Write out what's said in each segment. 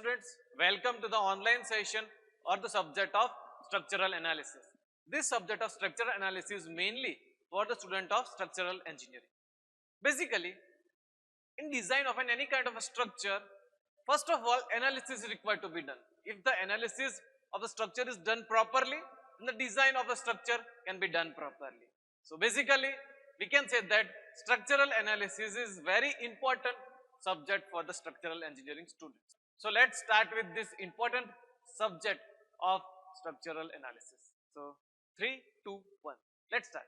students, welcome to the online session or the subject of structural analysis. This subject of structural analysis is mainly for the student of structural engineering. Basically, in design of any kind of a structure, first of all, analysis is required to be done. If the analysis of the structure is done properly, then the design of the structure can be done properly. So basically, we can say that structural analysis is very important subject for the structural engineering students. So let's start with this important subject of structural analysis. So 3, 2, 1. Let's start.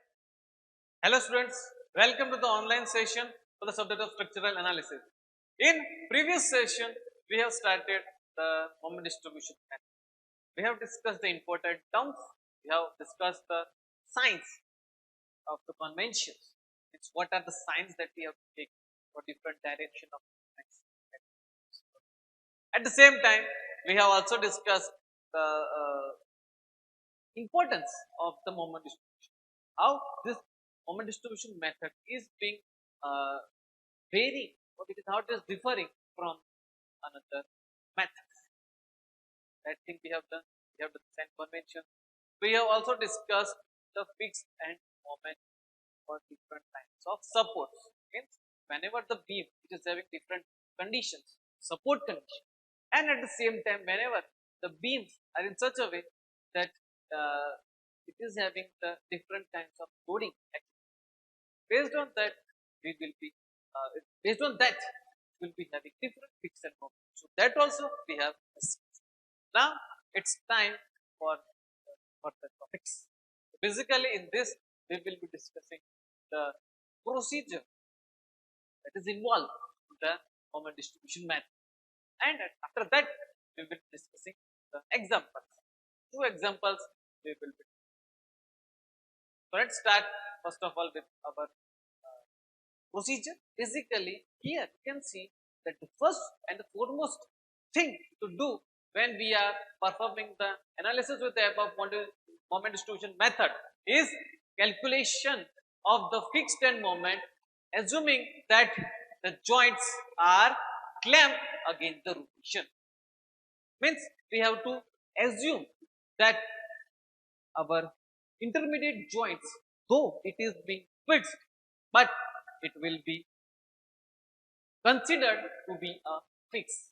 Hello students, welcome to the online session for the subject of structural analysis. In previous session, we have started the moment distribution method. We have discussed the important terms, we have discussed the signs of the conventions. It's what are the signs that we have to take for different direction of movements. At the same time, we have also discussed the importance of the moment distribution. How this moment distribution method is being varying, or it is how it is differing from another method. That thing we have done. We have done sign convention. We have also discussed the fixed and moment for different kinds of supports. Means whenever the beam which is having different conditions, support condition, and at the same time whenever the beams are in such a way that it is having the different kinds of loading. Based on that, we will be based on that we will be having different fixed and moments. So that also we have discussed. Now it's time for the topics. Basically, in this we will be discussing the procedure that is involved in the moment distribution method, and after that we will be discussing the examples. Two examples we will be. So let's start first of all with our procedure. Basically, here you can see that the first and the foremost thing to do when we are performing the analysis with the above moment distribution method is calculation of the fixed end moment, assuming that the joints are clamped against the rotation. Means we have to assume that our intermediate joints, though it is being fixed, but it will be considered to be a fix.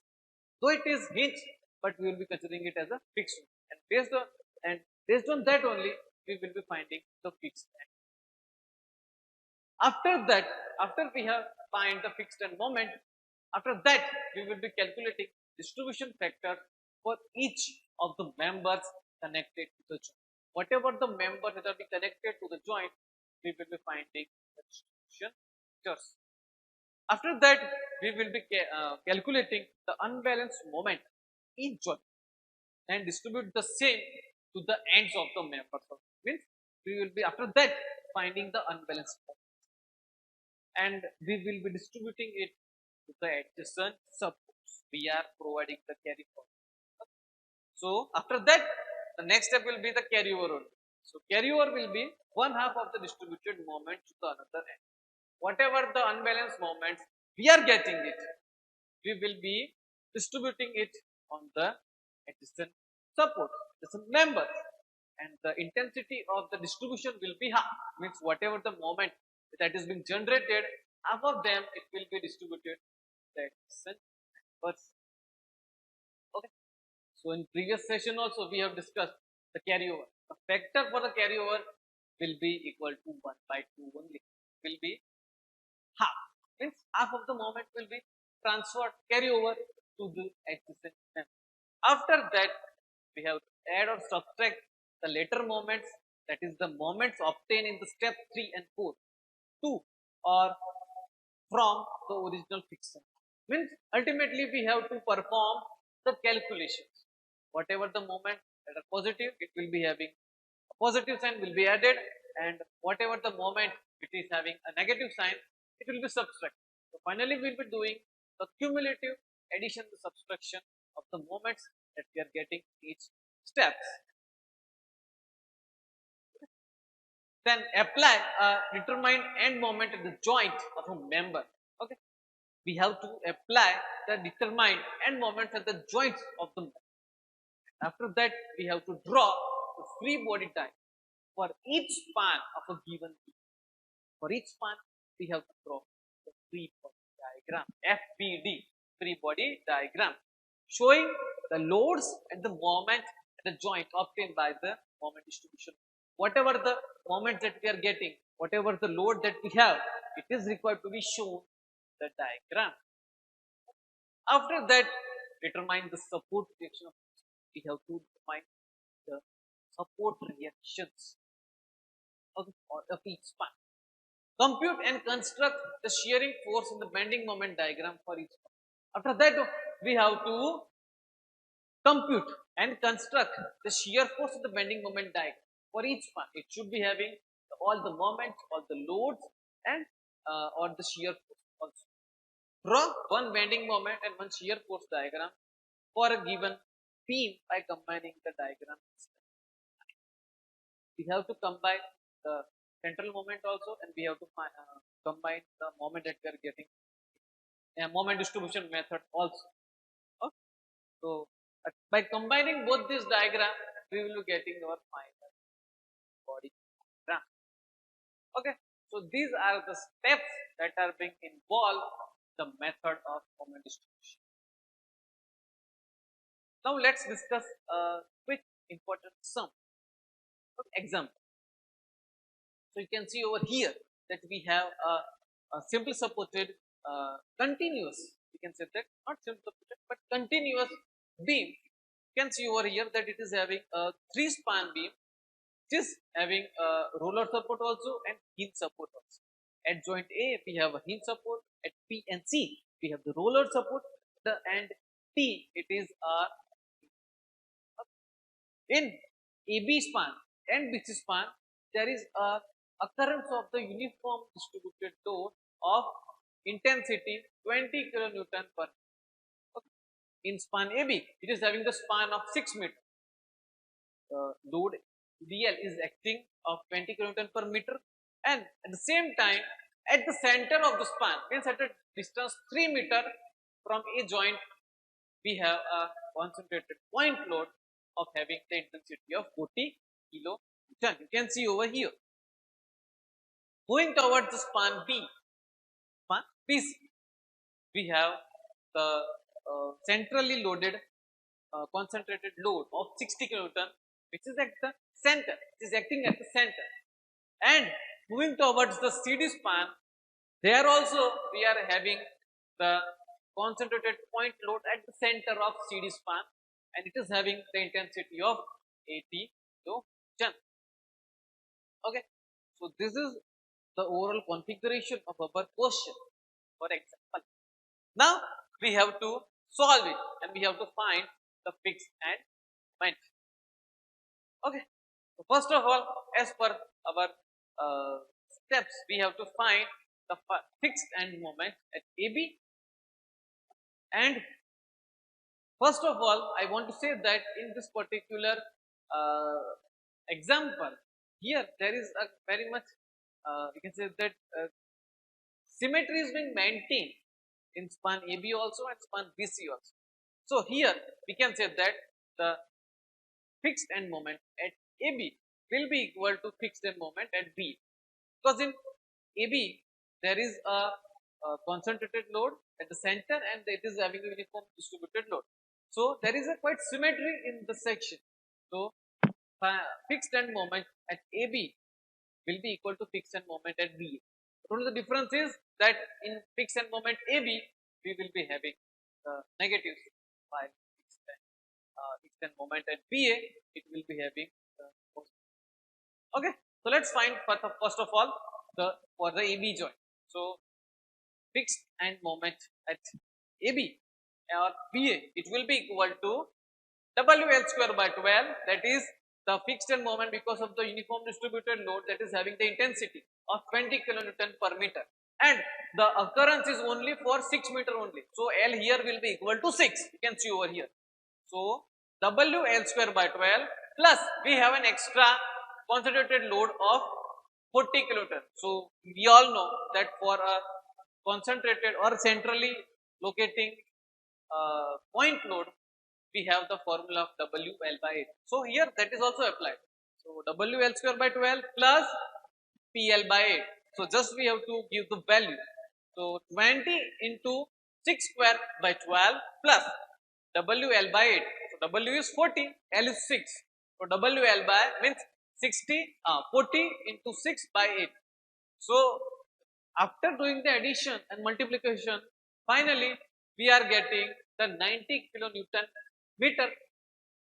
Though it is hinged, but we will be considering it as a fixed one. And based on that only, we will be finding the fixed end. After that, after we have find the fixed end moment, after that we will be calculating distribution factor for each of the members connected to the joint. Whatever the members that are be connected to the joint, we will be finding the distribution factors. After that, we will be calculating the unbalanced moment in joint and distribute the same to the ends of the members. Means we will be after that finding the unbalanced moment, and we will be distributing it to the adjacent supports. We are providing the carry forward. So after that, the next step will be the carryover only. So carryover will be one half of the distributed moment to the another end. Whatever the unbalanced moments we are getting it, we will be distributing it on the adjacent support, adjacent members, and the intensity of the distribution will be half. Means whatever the moment that is being generated, half of them it will be distributed to the adjacent members. Okay. So in previous session also we have discussed the carryover. The factor for the carryover will be equal to 1 by 2 only. Will be half. Means half of the moment will be transferred, carry over to the adjacent member. After that, we have to add or subtract the later moments, that is the moments obtained in the step 3 and 4 to or from the original fixed. Means ultimately we have to perform the calculations. Whatever the moment that are positive, it will be having a positive sign will be added, and whatever the moment it is having a negative sign, it will be subtracted. So finally we will be doing the cumulative addition to subtraction of the moments that we are getting each steps. Then apply a determined end moment at the joint of a member. Okay. we have to apply the determined end moments at the joints of the member. After that, we have to draw the free body diagram for each span of a given beam. For each span, we have to draw the free body diagram, FBD, free body diagram, showing the loads and the moment at the joint obtained by the moment distribution. Whatever the moment that we are getting, whatever the load that we have, it is required to be shown the diagram. After that, determine the support reaction. We have to define the support reactions of each span. Compute and construct the shearing force in the bending moment diagram for each span. After that, we have to compute and construct the shear force of the bending moment diagram for each span. It should be having all the moments, all the loads, and or the shear force also. Draw one bending moment and one shear force diagram for a given beam by combining the diagram. We have to combine the central moment also, and we have to combine the moment that we are getting a moment distribution method also. Okay? So by combining both these diagrams, we will be getting our final body diagram. Okay, so these are the steps that are being involved in the method of moment distribution. Now let's discuss a quick important sum. For example, so you can see over here that we have a simple supported continuous, you can say that, not simple supported but continuous beam. You can see over here that it is having a 3 span beam, it is having a roller support also and hinge support also. At joint A we have a hinge support, at B and C we have the roller support, and T it is a in AB span and BC span there is a occurrence of the uniform distributed load of intensity 20 kilonewton per meter. Okay. In span AB, it is having the span of 6 meter. Load DL is acting of 20 kilonewton per meter, and at the same time, at the center of the span, means at a distance 3 meter from a joint, we have a concentrated point load of having the intensity of 40 kilonewton. You can see over here. Moving towards the span B, span BC, we have the centrally loaded concentrated load of 60 kilonewton, which is at the center, it is acting at the center. And moving towards the CD span, there also we are having the concentrated point load at the center of CD span, and it is having the intensity of 80 kilonewton. Okay, so this is the overall configuration of our question. For example, now we have to solve it and we have to find the fixed and moment. Okay, so first of all, as per our steps, we have to find the fixed end moment at AB. And first of all, I want to say that in this particular example, here there is a very much you can say that symmetry is being maintained in span AB also and span BC also. So here we can say that the fixed end moment at AB will be equal to fixed end moment at B, because in AB there is a concentrated load at the center and it is having a uniform distributed load. So there is a quite symmetry in the section. So fixed end moment at AB will be equal to fixed end moment at BA. Only the difference is that in fixed end moment AB we will be having negatives, while fixed end moment at BA it will be having positive. Okay, so let's find first of all for the AB joint. So fixed end moment at AB or BA, it will be equal to WL square by 12, that is the fixed end moment because of the uniform distributed load that is having the intensity of 20 kilonewton per meter, and the occurrence is only for 6 meter only. So L here will be equal to 6, you can see over here. So WL square by 12 plus we have an extra concentrated load of 40 kilonewton. So we all know that for a concentrated or centrally locating point load, we have the formula of WL by 8. So here that is also applied. So WL square by 12 plus PL by 8. So just we have to give the value. So 20 into 6 square by 12 plus WL by 8. So W is 40, L is 6. So WL by means 40 into 6 by 8. So after doing the addition and multiplication, finally we are getting the 90 kilonewton meter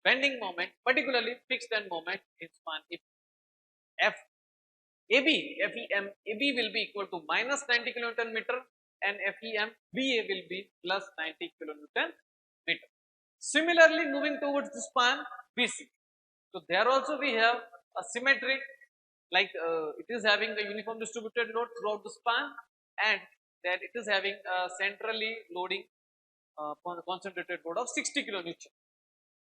bending moment, particularly fixed end moment in span. If F FEM AB will be equal to minus 90 kilonewton meter and FEM BA will be plus 90 kilonewton meter. Similarly, moving towards the span BC. So there also we have a symmetry, like it is having a uniform distributed load throughout the span, and that it is having a centrally loading concentrated load of 60 kilonewton.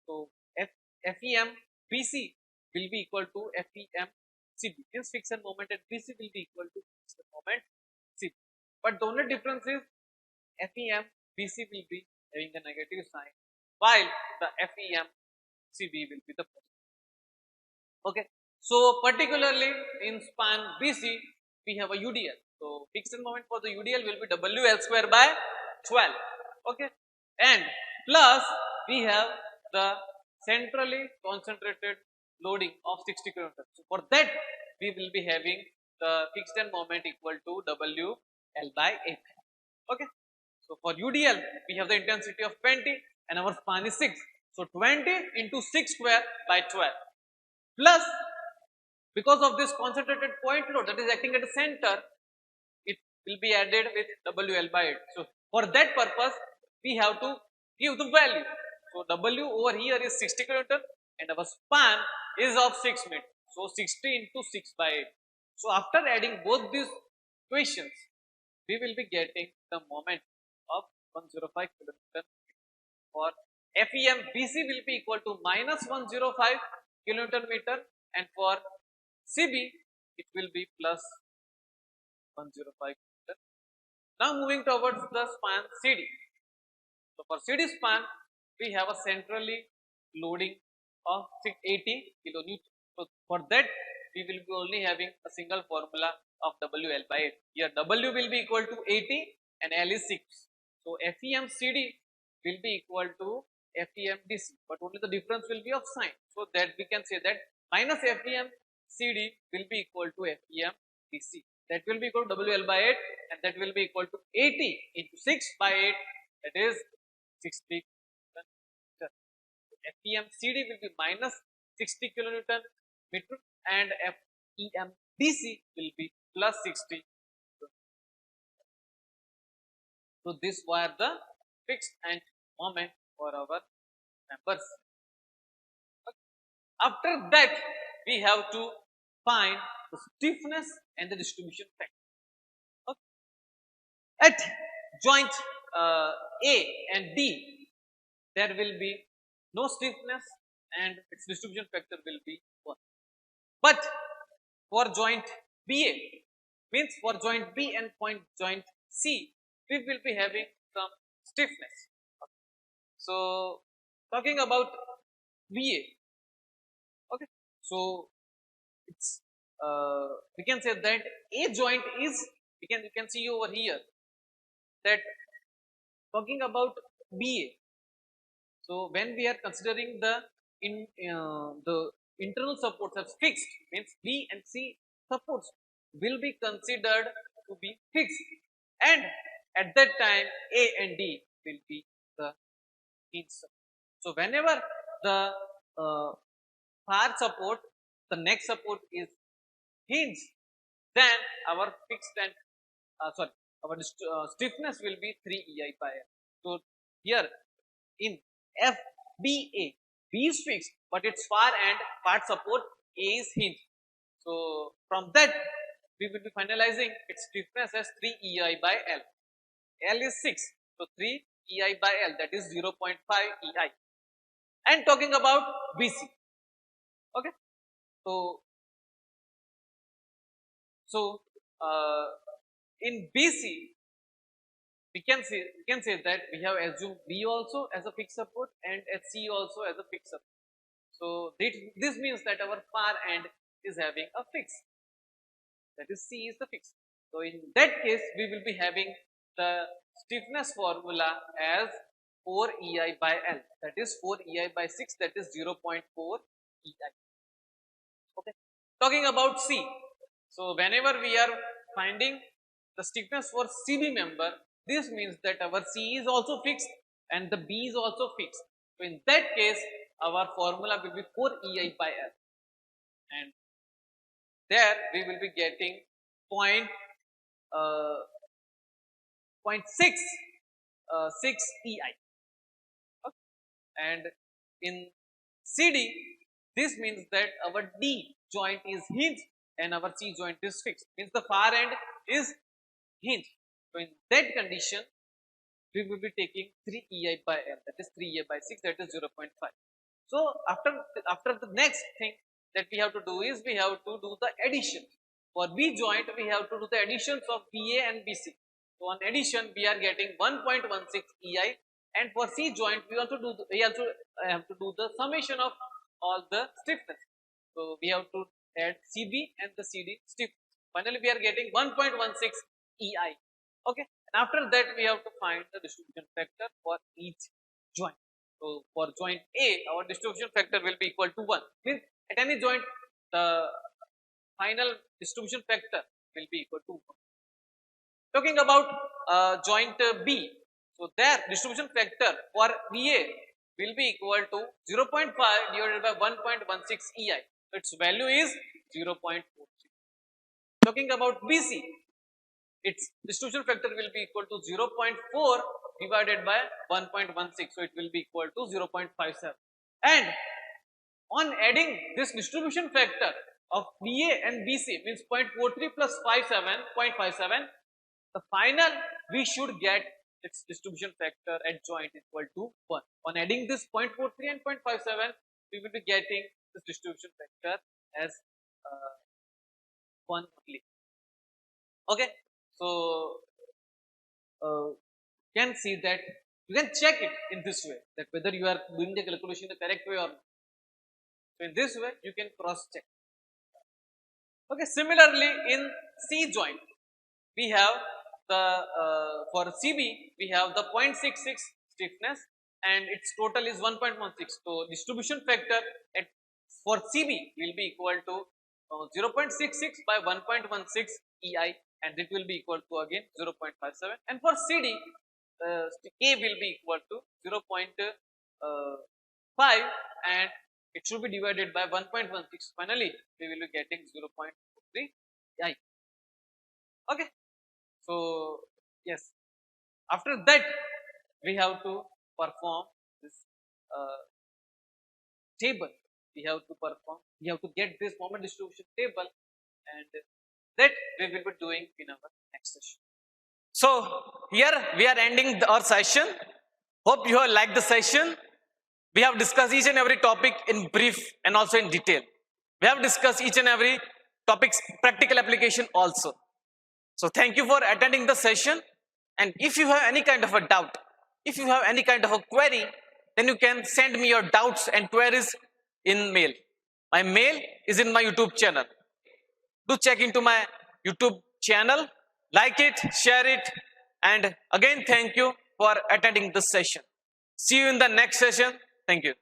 So FEM BC will be equal to FEM CB. Means fixed moment at BC will be equal to fixed moment CB. But the only difference is FEM BC will be having the negative sign, while the FEM CB will be the positive. Okay. So particularly in span BC, we have a UDL. So fixed moment for the UDL will be WL square by 12. Okay. And plus we have the centrally concentrated loading of 60 kilonewtons. So for that we will be having the fixed end moment equal to WL by 8. Okay. So for UDL we have the intensity of 20 and our span is 6. So 20 into 6 square by 12 plus, because of this concentrated point load that is acting at the center, it will be added with WL by 8. So for that purpose we have to give the value. So W over here is 60 kilonewton and our span is of 6 meters. So 60 into 6 by 8. So after adding both these equations, we will be getting the moment of 105 kilonewton. For FEM BC will be equal to minus 105 kilonewton meter, and for CB it will be plus 105 kilonewton. Now moving towards the span CD. So for CD span we have a centrally loading of 680 kilonewton. So for that we will be only having a single formula of WL by 8. Here W will be equal to 80 and L is 6. So FEM CD will be equal to FEM DC, but only the difference will be of sign. So that we can say that minus FEM CD will be equal to FEM DC. That will be equal to WL by 8 and that will be equal to 80 into 6 by 8, that is 60 kilonewton. FEM CD will be minus 60 kilonewton meter and FEM DC will be plus 60. So this were the fixed end moment for our members. After that we have to find the stiffness and the distribution factor. Okay. At joint A and D there will be no stiffness and its distribution factor will be 1. But for joint BA, means for joint B and joint C, we will be having some stiffness. Okay. So talking about BA, okay. So it's we can say that A joint is, you can see over here that talking about BA. So when we are considering the internal supports as fixed, means B and C supports will be considered to be fixed, and at that time A and D will be the hinge support. So whenever the far support, the next support is hinge, then our fixed and our stiffness will be 3 EI by L. So here in FBA, B is fixed, but its far and part support A is hinge. So from that we will be finalizing its stiffness as 3 EI by L. L is 6, so 3 EI by L, that is 0.5 EI. And talking about BC, okay. So in BC we can say that we have assumed B also as a fixed support and C also as a fixed support. So this means that our far end is having a fix, that is C is the fix. So in that case we will be having the stiffness formula as 4 EI by L, that is 4 EI by 6, that is 0.4 EI. Okay. Talking about C, so whenever we are finding the stiffness for CB member, this means that our C is also fixed and the B is also fixed. So in that case our formula will be 4 EI by L, and there we will be getting 0.6 EI. Okay. And in CD, this means that our D joint is hinged and our C joint is fixed, means the far end is hinged. So in that condition we will be taking 3 EI by L, that is 3 EI by 6, that is 0.5. So after the next thing that we have to do is we have to do the addition. For B joint we have to do the additions of BA and BC. So on addition we are getting 1.16 EI, and for C joint we also have to do the summation of all the stiffness. So we have to add CB and the CD stiffness. Finally we are getting 1.16 EI. Okay. And after that we have to find the distribution factor for each joint. So for joint A, our distribution factor will be equal to 1. Means at any joint the final distribution factor will be equal to 1. Talking about joint B, so their distribution factor for BA will be equal to 0.5 divided by 1.16 EI. So its value is 0.43. Talking about BC, its distribution factor will be equal to 0.4 divided by 1.16, so it will be equal to 0.57. And on adding this distribution factor of BA and BC, means 0.43 plus 0.57, the final we should get its distribution factor at joint equal to 1. On adding this 0.43 and 0.57, we will be getting this distribution factor as 1 only. Okay. So you can see that you can check it in this way, that whether you are doing the calculation the correct way or not. So in this way you can cross check. Okay. Similarly in C joint we have the for CB we have the 0.66 stiffness and its total is 1.16. So distribution factor at for CB will be equal to 0.66 by 1.16 EI, and it will be equal to again 0.57, and for CD K will be equal to 0.5 and it should be divided by 1.16. Finally we will be getting 0.43 EI. Okay. So yes, after that we have to perform this table. We have to get this moment distribution table, and that we will be doing in our next session. So here we are ending our session. Hope you have liked the session. We have discussed each and every topic in brief and also in detail. We have discussed each and every topic's practical application also. So thank you for attending the session, and if you have any kind of a doubt, if you have any kind of a query, then you can send me your doubts and queries in mail. My mail is in my YouTube channel. Do check into my YouTube channel, like it, share it, and again thank you for attending this session. See you in the next session. Thank you.